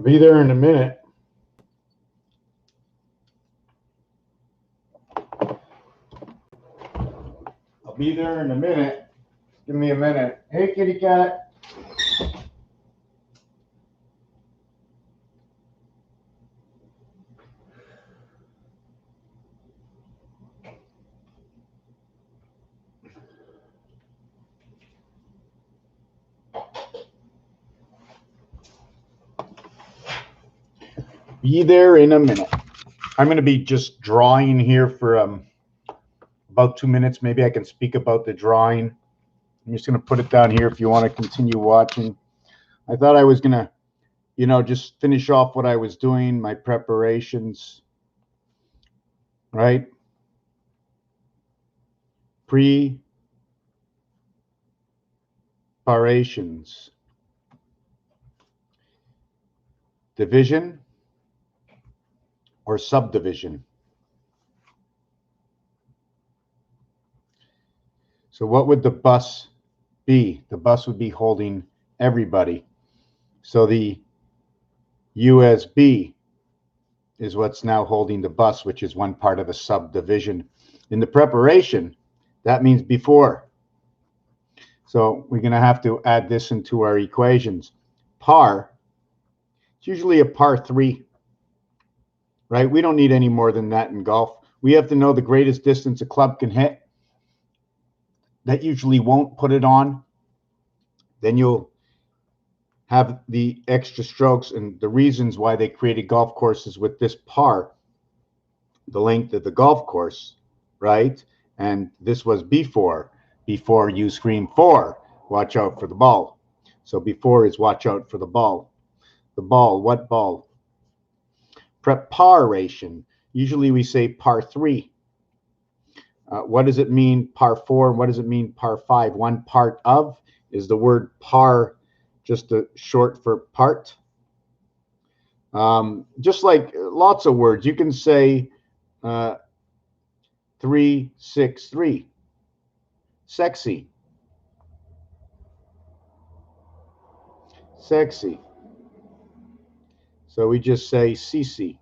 I'll be there in a minute. I'll be there in a minute. Give me a minute. Hey, kitty cat. Be there in a minute. I'm going to be just drawing here for about 2 minutes. Maybe I can speak about the drawing. I'm just going to put it down here if you want to continue watching. I thought I was going to, you know, just finish off what I was doing, my preparations, right? Preparations. Division or subdivision. So what would the bus be? The bus would be holding everybody. So the USB is what's now holding the bus, which is one part of a subdivision. In the preparation, that means before. So we're going to have to add this into our equations. Par, it's usually a par 3, right? We don't need any more than that in golf. We have to know the greatest distance a club can hit. That usually won't put it on. Then you'll have the extra strokes and the reasons why they created golf courses with this par, the length of the golf course, right? And this was before you scream 4, watch out for the ball. So before is watch out for the ball. The ball, what ball? Preparation. Usually we say par 3. What does it mean par 4? What does it mean par 5? One part of is the word par, just a short for part. Just like lots of words, you can say 363. Sexy. Sexy. So we just say CC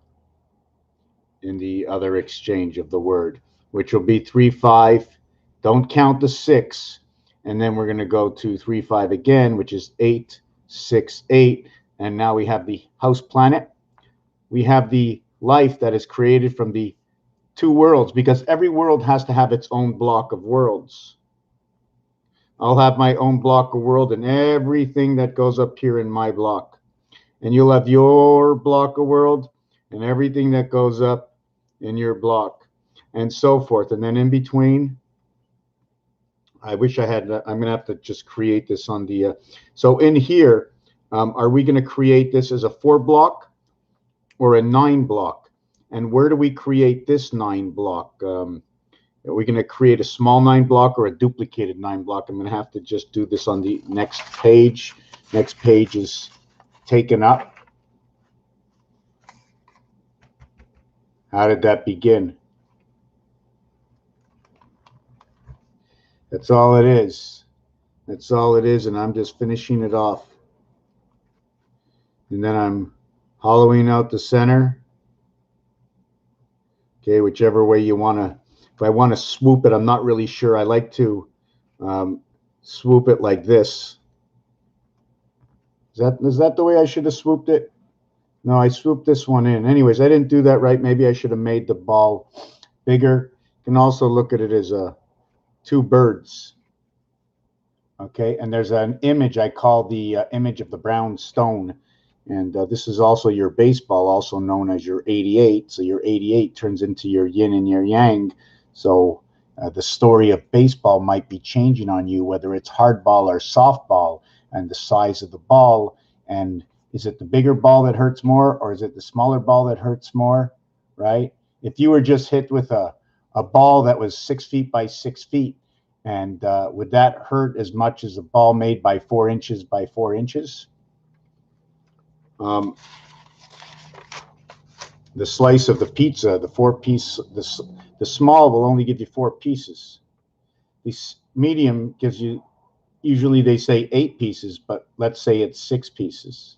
in the other exchange of the word, which will be 3-5. Don't count the 6. And then we're going to go to 3-5 again, which is 8-6-8. And now we have the house planet. We have the life that is created from the 2 worlds, because every world has to have its own block of worlds. I'll have my own block of world and everything that goes up here in my block. And you'll have your block of world and everything that goes up in your block, and so forth. And then in between, I wish I had, I'm going to have to just create this on the, so in here, are we going to create this as a 4 block or a 9 block? And where do we create this 9 block? Are we going to create a small 9 block or a duplicated 9 block? I'm going to have to just do this on the next page. Next page is taken up. How did that begin? That's all it is. That's all it is, and I'm just finishing it off. And then I'm hollowing out the center. Okay, whichever way you want to. If I want to swoop it, I'm not really sure. I like to swoop it like this. Is that the way I should have swooped it? No, I swooped this one in. Anyways, I didn't do that right. Maybe I should have made the ball bigger. You can also look at it as 2 birds. Okay, and there's an image I call the image of the brown stone. And this is also your baseball, also known as your 88. So your 88 turns into your yin and your yang. So the story of baseball might be changing on you, whether it's hardball or softball, and the size of the ball. And is it the bigger ball that hurts more, or is it the smaller ball that hurts more, right? If you were just hit with a ball that was 6 feet by 6 feet, and would that hurt as much as a ball made by 4 inches by 4 inches? The slice of the pizza, the 4-piece, the small will only give you 4 pieces. The medium gives you, usually they say 8 pieces, but let's say it's 6 pieces.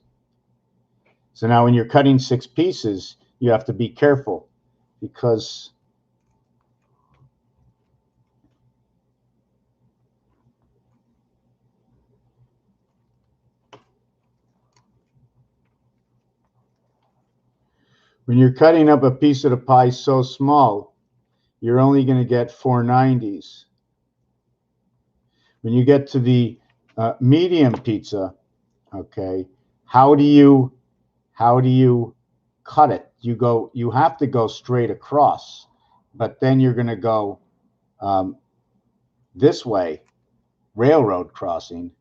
So now when you're cutting 6 pieces, you have to be careful, because when you're cutting up a piece of the pie so small, you're only going to get 4/90s. When you get to the medium pizza, okay, how do you cut it? You have to go straight across, but then you're going to go this way, railroad crossing.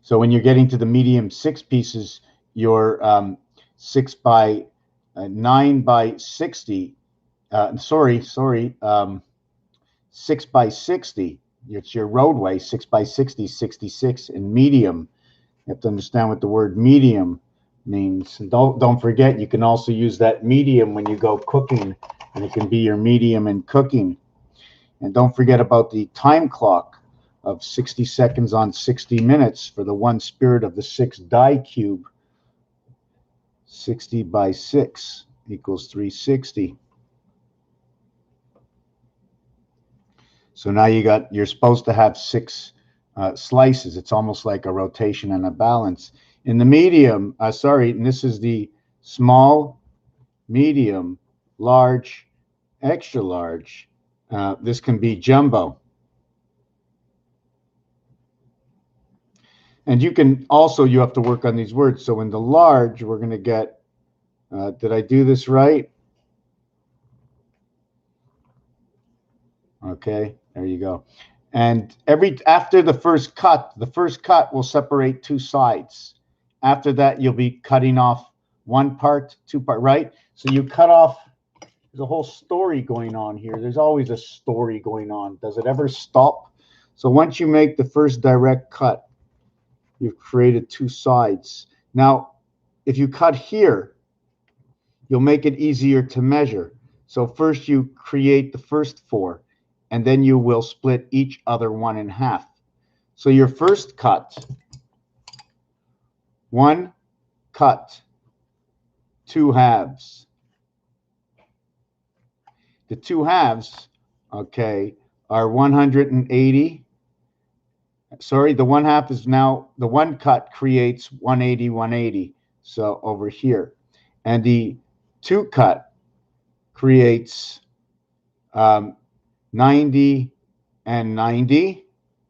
So when you're getting to the medium 6 pieces, your 6 by 9 by 60. Sorry, 6 by 60. It's your roadway. 6 by 60, 66, and medium. You have to understand what the word medium means. And don't forget, you can also use that medium when you go cooking, and it can be your medium in cooking. And don't forget about the time clock of 60 seconds on 60 minutes for the 1 spirit of the 6 die cube. 60 by 6 equals 360. So now you're supposed to have 6 slices. It's almost like a rotation and a balance. In the medium, and this is the small, medium, large, extra large. This can be jumbo. And you have to work on these words. So in the large, we're going to get, did I do this right? Okay, there you go. And after the first cut will separate 2 sides. After that, you'll be cutting off 1 part, 2 part, right? So you cut off, there's a whole story going on here. There's always a story going on. Does it ever stop? So once you make the first direct cut, you've created 2 sides. Now, if you cut here, you'll make it easier to measure. So first you create the first 4, and then you will split each other 1 in half. So your first cut, 1 cut, 2 halves. The 2 halves, okay, are 180. Sorry, the 1 half is now, the 1 cut creates 180, 180. So over here. And the 2 cut creates 90 and 90.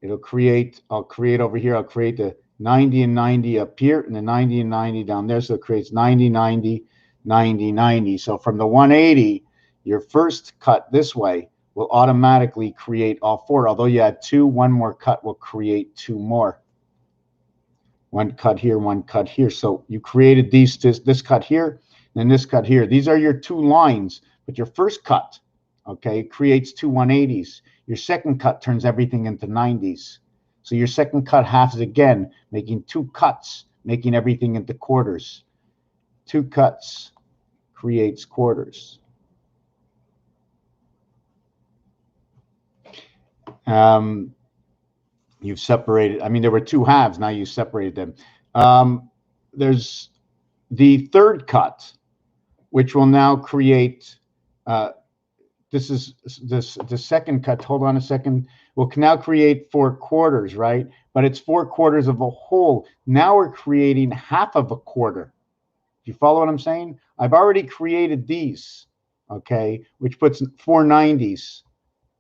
I'll create over here, I'll create the 90 and 90 up here, and the 90 and 90 down there. So it creates 90, 90, 90, 90. So from the 180, your first cut this way will automatically create all 4. Although you had 2, 1 more cut will create 2 more. 1 cut here, 1 cut here. So you created this cut here, and this cut here. These are your 2 lines, but your first cut, okay, creates 2 180s. Your second cut turns everything into 90s. So your second cut halves again, making 2 cuts, making everything into quarters. 2 cuts creates quarters. You've separated, there were 2 halves, now you separated them. There's the third cut, which will now create, this is the second cut, hold on a second, will now create 4 quarters, right? But it's 4 quarters of a whole. Now we're creating half of a quarter. Do you follow what I'm saying? I've already created these, okay, which puts 4 90s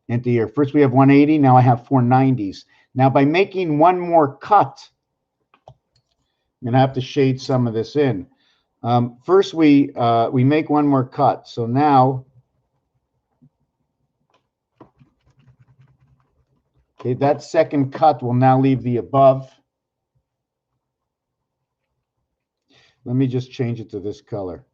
into here. First we have 180, now I have 4 90s. Now by making 1 more cut, I'm going to have to shade some of this in. First we make 1 more cut. So now, okay, that second cut will now leave the above. Let me just change it to this color.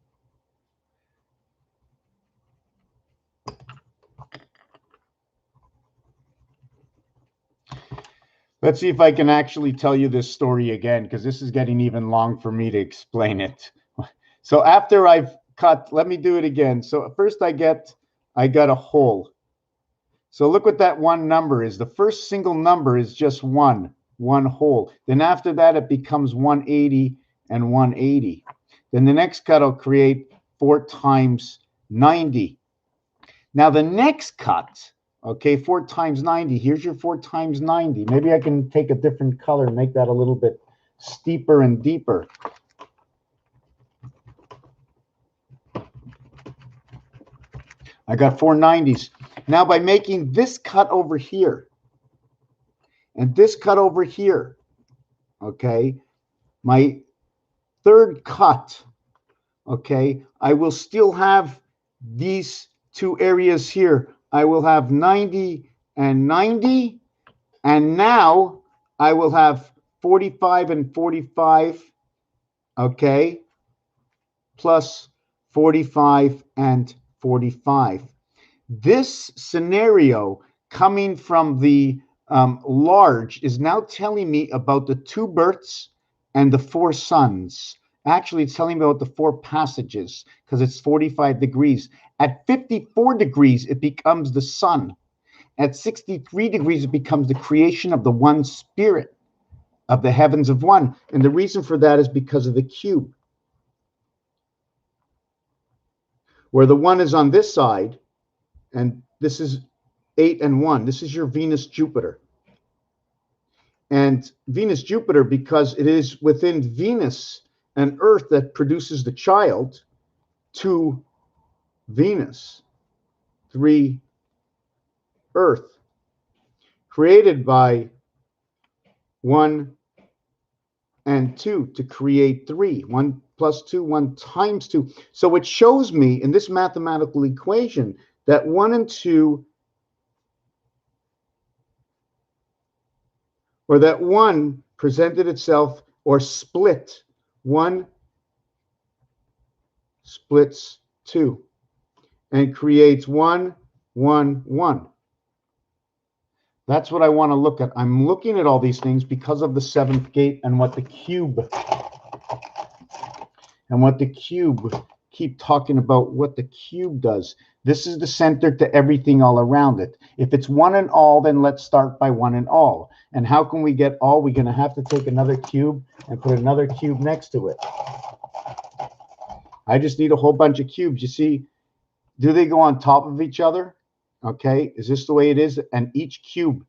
Let's see if I can actually tell you this story again, because this is getting even long for me to explain it. So after I've cut, let me do it again. So first I got a hole. So look what that 1 number is. The first single number is just 1 hole. Then after that, it becomes 180 and 180. Then the next cut will create 4 times 90. Now the next cut, okay, 4 times 90. Here's your 4 times 90. Maybe I can take a different color and make that a little bit steeper and deeper. I got 4 90s. Now by making this cut over here and this cut over here, okay, my third cut, okay, I will still have these 2 areas here. I will have 90 and 90, and now I will have 45 and 45, okay, plus 45 and 45. This scenario coming from the large is now telling me about the 2 births and the 4 sons. Actually, it's telling me about the 4 passages because it's 45 degrees. At 54 degrees, it becomes the sun. At 63 degrees, it becomes the creation of the one spirit of the heavens of one. And the reason for that is because of the cube. Where the 1 is on this side, and this is 8 and 1. This is your Venus Jupiter. And Venus Jupiter, because it is within Venus and Earth that produces the child, 2 Venus, 3 Earth, created by 1 and 2 to create 3. 1 plus 2, 1 times 2. So it shows me in this mathematical equation that 1 and 2, or that 1 presented itself or split. 1 splits 2 and creates 1, 1, 1. That's what I want to look at. I'm looking at all these things because of the 7th gate and what the cube keep talking about what the cube does. This is the center to everything all around it. If it's 1 and all, then let's start by 1 and all. And how can we get all? We're going to have to take another cube and put another cube next to it. I just need a whole bunch of cubes. You see, do they go on top of each other? Okay, is this the way it is? And each cube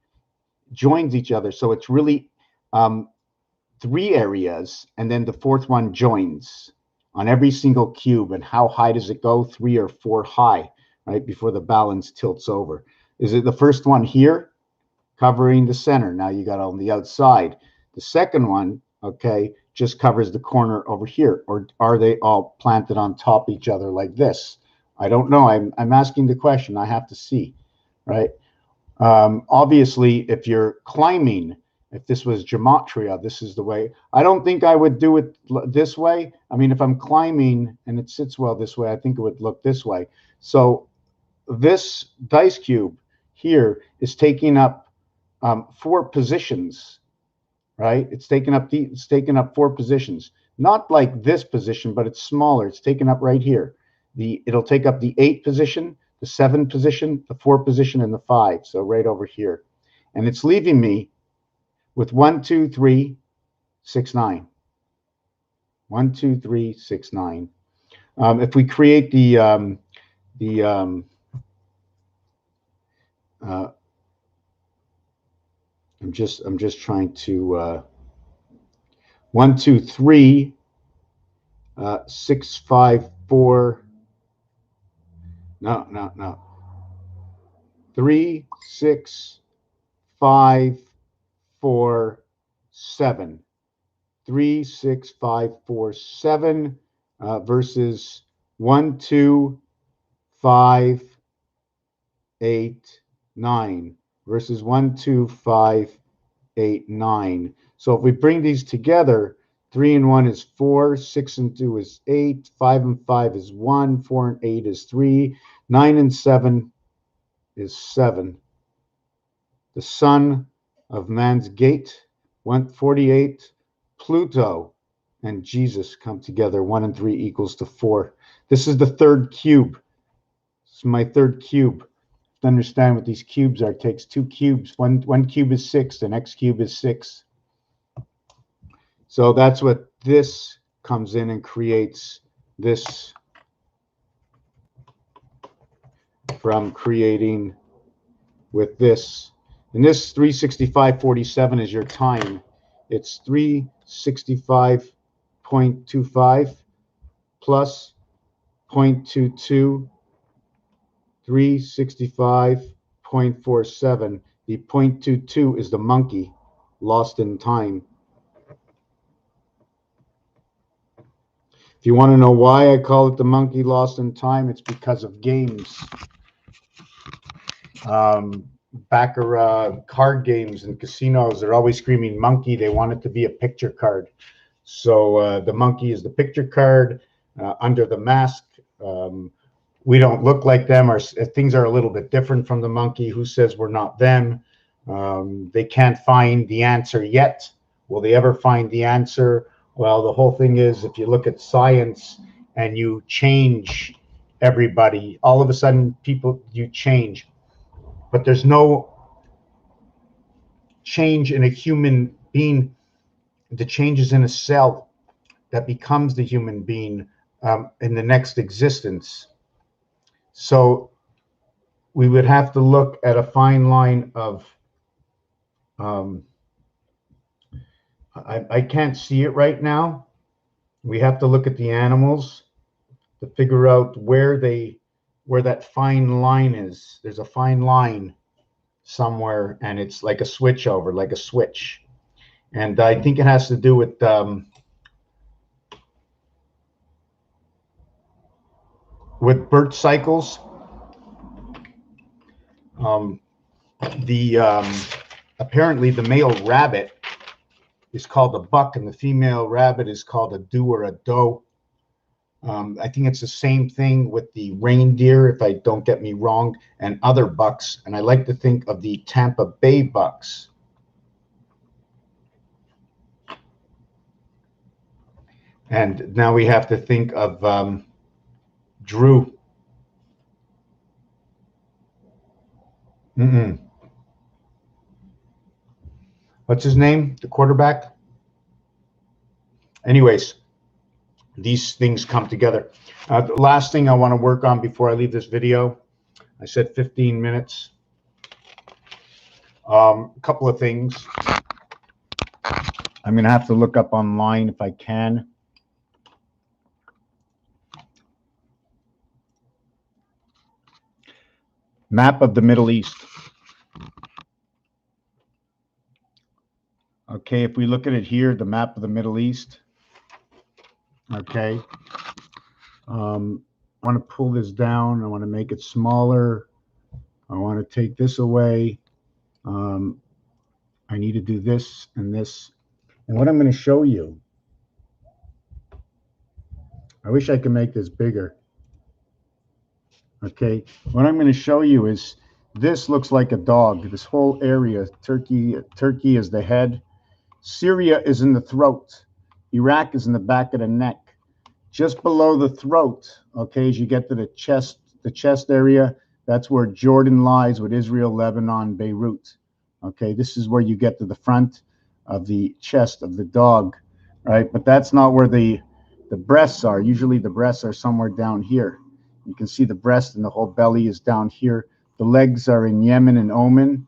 joins each other. So it's really 3 areas, and then the 4th one joins on every single cube. And how high does it go? 3 or 4 high, right, before the balance tilts over. Is it the first one here, covering the center? Now you got on the outside. The second one, okay, just covers the corner over here. Or are they all planted on top of each other like this? I don't know. I'm asking the question. I have to see, right? Obviously, if you're climbing, if this was gematria, this is the way. I don't think I would do it this way. I mean, if I'm climbing and it sits well this way, I think it would look this way. So this dice cube here is taking up 4 positions, right? It's taking up 4 positions. Not like this position, but it's smaller. It's taken up right here. It'll take up the 8 position, the 7 position, the 4 position, and the 5. So right over here. And it's leaving me with 1, 2, 3, 6, 9. 1, 2, 3, 6, 9. If we create I'm just trying to 1, 2, 3, 6, 5, 4. No. 3, 6, 5, 4, 7. 3, 6, 5, 4, 7 versus 1, 2, 5, 8, 9 versus 1, 2, 5, 8, 9. So if we bring these together, 3 and 1 is 4, 6 and 2 is 8, 5 and 5 is 1, 4 and 8 is 3, 9 and 7 is 7. The son of man's gate, 148, Pluto and Jesus come together. 1 and 3 equals to 4. This is the 3rd cube. This is my 3rd cube. To understand what these cubes are, it takes 2 cubes. One cube is 6, the next cube is 6. So that's what this comes in and creates this from creating with this. And this 365.47 is your time. It's 365.25 plus 0.22, 365.47. The 0.22 is the monkey lost in time. If you want to know why I call it the monkey lost in time, it's because of games. Baccarat card games and casinos, they're always screaming monkey. They want it to be a picture card. So the monkey is the picture card under the mask. We don't look like them. Our things are a little bit different from the monkey. Who says we're not them? They can't find the answer yet. Will they ever find the answer? Well, the whole thing is, if you look at science and you change everybody, all of a sudden you change. But there's no change in a human being. The change is in a cell that becomes the human being in the next existence. So we would have to look at a fine line of, I can't see it right now. We have to look at the animals to figure out where that fine line is. There's a fine line somewhere, and it's like a switch over, like a switch. And I think it has to do with birth cycles. Apparently the male rabbit is called a buck, and the female rabbit is called a do or a doe. I think it's the same thing with the reindeer, if I don't get me wrong, and other bucks. And I like to think of the Tampa Bay bucks. And now we have to think of Drew. What's his name? The quarterback? Anyways, these things come together. The last thing I want to work on before I leave this video, I said 15 minutes. A couple of things. I'm going to have to look up online if I can. Map of the Middle East. Okay, if we look at it here, the map of the Middle East. Okay. I want to pull this down. I want to make it smaller. I want to take this away. I need to do this and this. And what I'm going to show you, I wish I could make this bigger. Okay, what I'm going to show you is, this looks like a dog. This whole area, Turkey is the head. Syria is in the throat. Iraq is in the back of the neck. Just below the throat, okay, as you get to the chest area, that's where Jordan lies with Israel, Lebanon, Beirut. Okay, this is where you get to the front of the chest of the dog, right? But that's not where the breasts are. Usually the breasts are somewhere down here. You can see the breast and the whole belly is down here. The legs are in Yemen and Oman.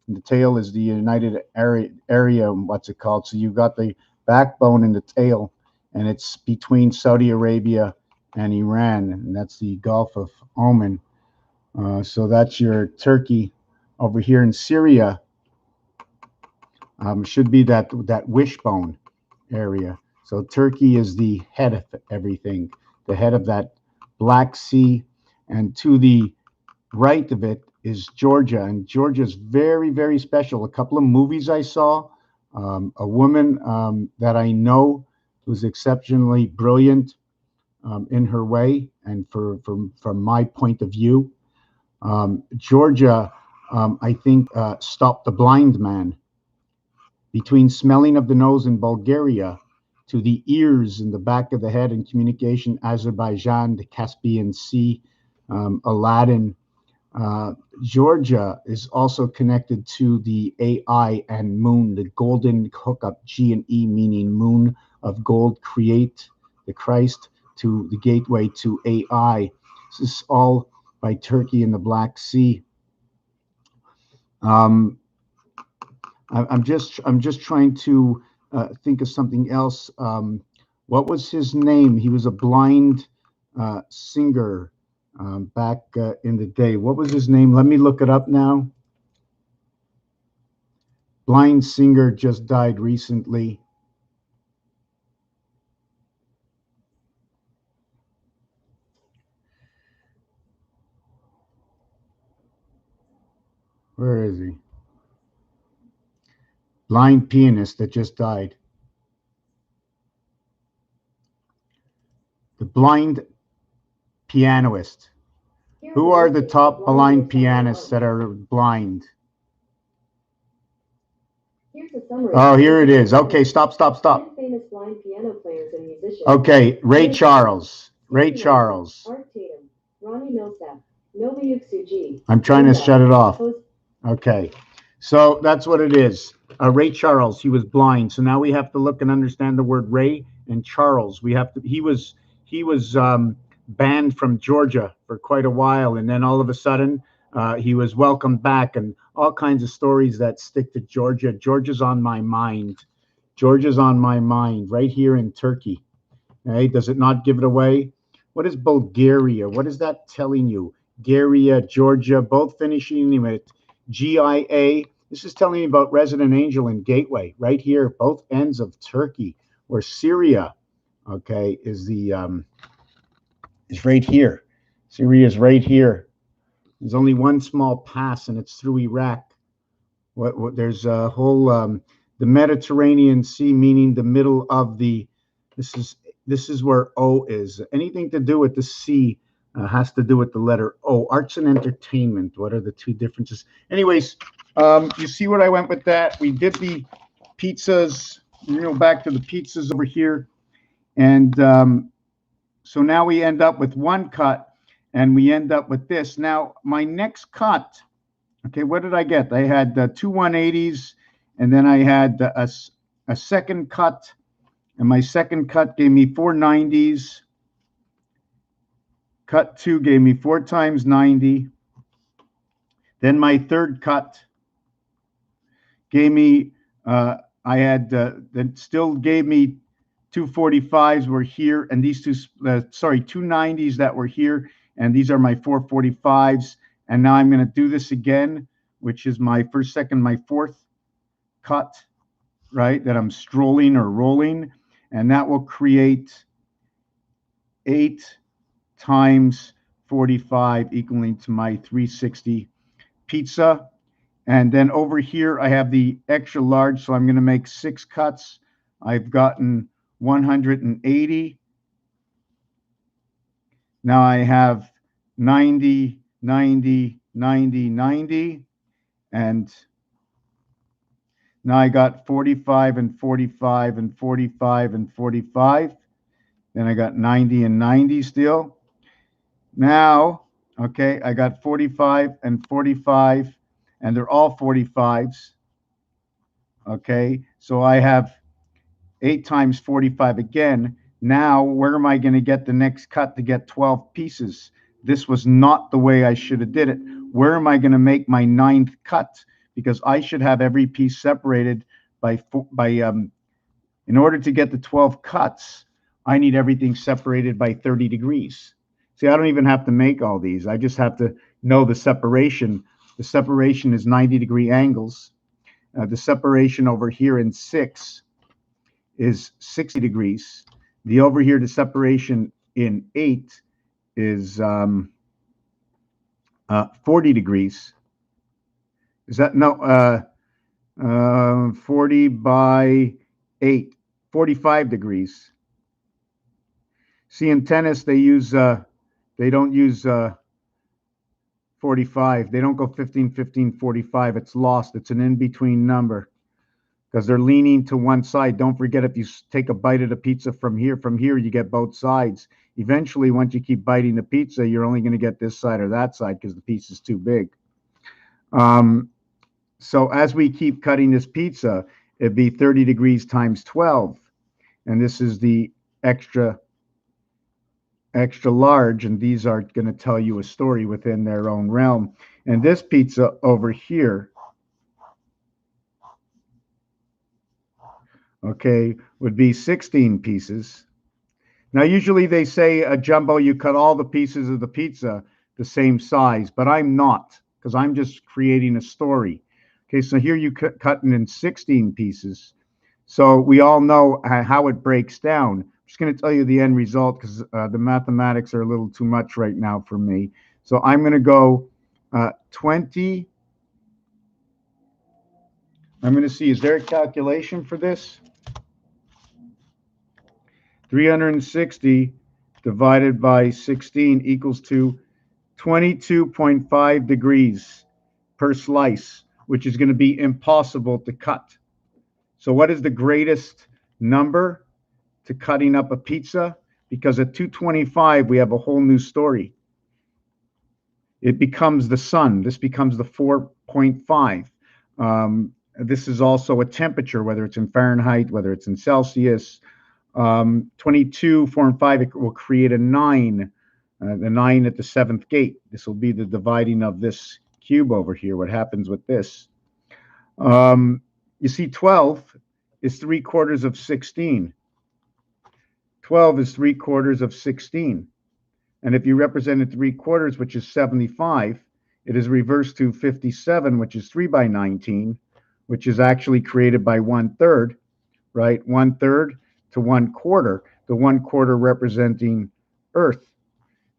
And the tail is the United Area, what's it called? So you've got the backbone and the tail, and it's between Saudi Arabia and Iran, and that's the Gulf of Oman. So that's your Turkey. Over here in Syria, should be that wishbone area. So Turkey is the head of everything, the head of that Black Sea, and to the right of it is Georgia, and Georgia is very, very special. A couple of movies I saw, a woman that I know who's exceptionally brilliant in her way, and from my point of view, Georgia, I think, stopped the blind man. Between smelling of the nose in Bulgaria to the ears in the back of the head and communication, Azerbaijan, the Caspian Sea, Aladdin. Georgia is also connected to the AI and moon, the golden hookup, G and E, meaning moon of gold, create the Christ to the gateway to AI. This is all by Turkey and the Black Sea. I'm just trying to think of something else. What was his name? He was a blind singer back in the day. What was his name? Let me look it up now. Blind singer just died recently. Where is he? Blind pianist that just died. The blind pianist. Who are the top blind pianists that are blind? Oh, here it is. Okay, stop. Famous blind piano players and musicians. Okay, Ray Charles. Ray Charles. Ronnie Millsap. Nobuyuk Suji. I'm trying to shut it off. Okay, so that's what it is. Ray Charles, he was blind. So now we have to look and understand the word Ray and Charles. We have to. He was banned from Georgia for quite a while, and then all of a sudden he was welcomed back, and all kinds of stories that stick to Georgia. Georgia's on my mind. Georgia's on my mind right here in Turkey. Okay, does it not give it away? What is Bulgaria? What is that telling you? Garia, Georgia, both finishing with GIA. This is telling me about Resident Angel and Gateway right here, both ends of Turkey, where Syria, okay, is right here. Syria is right here. There's only one small pass, and it's through Iraq. There's a whole the Mediterranean Sea, meaning the middle of the. This is where O is. Anything to do with the sea has to do with the letter O. Arts and entertainment. What are the two differences? Anyways, you see what I went with that? We did the pizzas. Back to the pizzas over here, and so now we end up with one cut. And we end up with this. Now, my next cut, okay, what did I get? I had two 180s, and then I had a second cut, and my second cut gave me 4 90s. Cut 2 gave me 4 times 90. Then my third cut gave me, that still gave me 2 45s were here, and these two 90s that were here. And these are my 4 45s. And now I'm going to do this again, which is my first, second, my fourth cut, right, that I'm strolling or rolling. And that will create 8 times 45 equaling to my 360 pizza. And then over here, I have the extra large. So I'm going to make 6 cuts. I've gotten 180. Now I have 90, 90, 90, 90, and now I got 45 and 45 and 45 and 45. Then I got 90 and 90 still. Now, okay, I got 45 and 45, and they're all 45s. Okay, so I have 8 times 45 again. Now, where am I going to get the next cut to get 12 pieces? This was not the way I should have did it. Where am I going to make my 9th cut? Because I should have every piece separated in order to get the 12 cuts, I need everything separated by 30 degrees. See, I don't even have to make all these. I just have to know the separation. The separation is 90-degree angles. The separation over here in 6 is 60 degrees. The over here, the separation in 8 is 40 degrees. Is that no? 40 by 8, 45 degrees. See, in tennis they use they don't use 45. They don't go 15, 15, 45. It's lost. It's an in-between number because they're leaning to one side. Don't forget, if you take a bite of the pizza from here, you get both sides. Eventually, once you keep biting the pizza, you're only going to get this side or that side because the piece is too big. So as we keep cutting this pizza, it'd be 30 degrees times 12. And this is the extra extra large, and these are going to tell you a story within their own realm. And this pizza over here, okay, would be 16 pieces. Now, usually they say a jumbo, you cut all the pieces of the pizza the same size, but I'm not, because I'm just creating a story. Okay, so here you cutting in 16 pieces. So we all know how it breaks down. I'm just going to tell you the end result because the mathematics are a little too much right now for me. So I'm going to go 20. I'm going to see, is there a calculation for this? 360 divided by 16 equals to 22.5 degrees per slice, which is going to be impossible to cut. So what is the greatest number to cutting up a pizza? Because at 225, we have a whole new story. It becomes the sun. This becomes the 4.5. This is also a temperature, whether it's in Fahrenheit, whether it's in Celsius. 22, 4, and 5, it will create a 9, the 9 at the 7th gate. This will be the dividing of this cube over here, what happens with this. You see, 12 is 3/4 of 16. 12 is 3/4 of 16. And if you represent it 3/4, which is 75, it is reversed to 57, which is 3 by 19, which is actually created by 1/3, right? 1/3 to 1/4, the 1/4 representing Earth.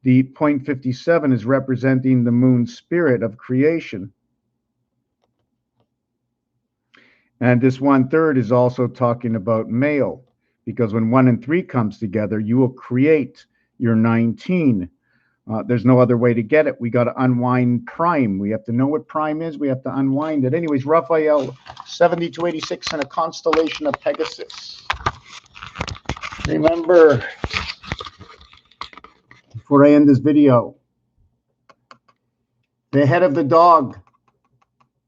The 0.57 is representing the moon's spirit of creation. And this 1/3 is also talking about male, because when 1 and 3 comes together, you will create your 19. There's no other way to get it. We got to unwind prime. We have to know what prime is. We have to unwind it. Anyways, Raphael 7286 in a constellation of Pegasus. Remember, before I end this video, the head of the dog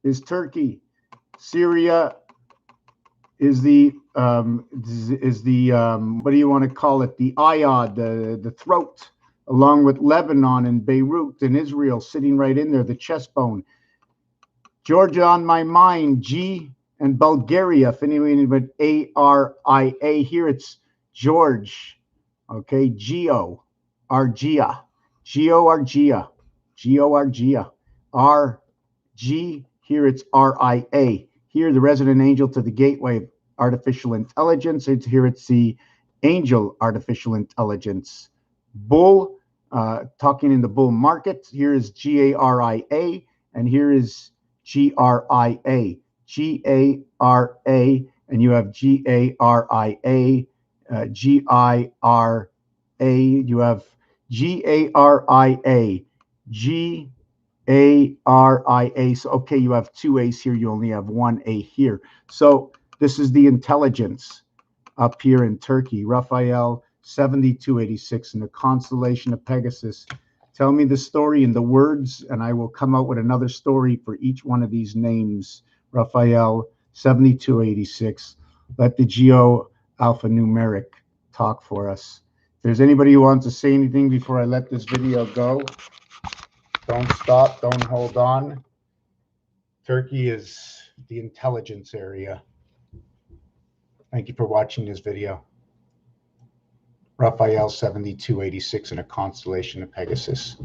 is Turkey. Syria is the what do you want to call it? The iod, the throat, along with Lebanon and Beirut and Israel sitting right in there, the chest bone. Georgia on my mind, G, and Bulgaria, finishing with A-R-I-A. Here it's George, okay, Geo, Argia, Geo, Argia, Geo, Argia, R-G, here it's R-I-A. Here, the resident angel to the gateway of artificial intelligence. Here it's the angel artificial intelligence. Bull, talking in the bull market. Here is G-A-R-I-A, and here is G-R-I-A. G-A-R-A, and you have G-A-R-I-A, G-I-R-A. You have G-A-R-I-A, G-A-R-I-A. So, okay, you have 2 A's here. You only have 1 A here. So this is the intelligence up here in Turkey. Raphael 7286 in the constellation of Pegasus. Tell me the story in the words, and I will come out with another story for each one of these names. Raphael 7286. Let the geo alphanumeric talk for us. If there's anybody who wants to say anything before I let this video go, don't stop, don't hold on. Turkey is the intelligence area. Thank you for watching this video. Raphael 7286 in a constellation of Pegasus.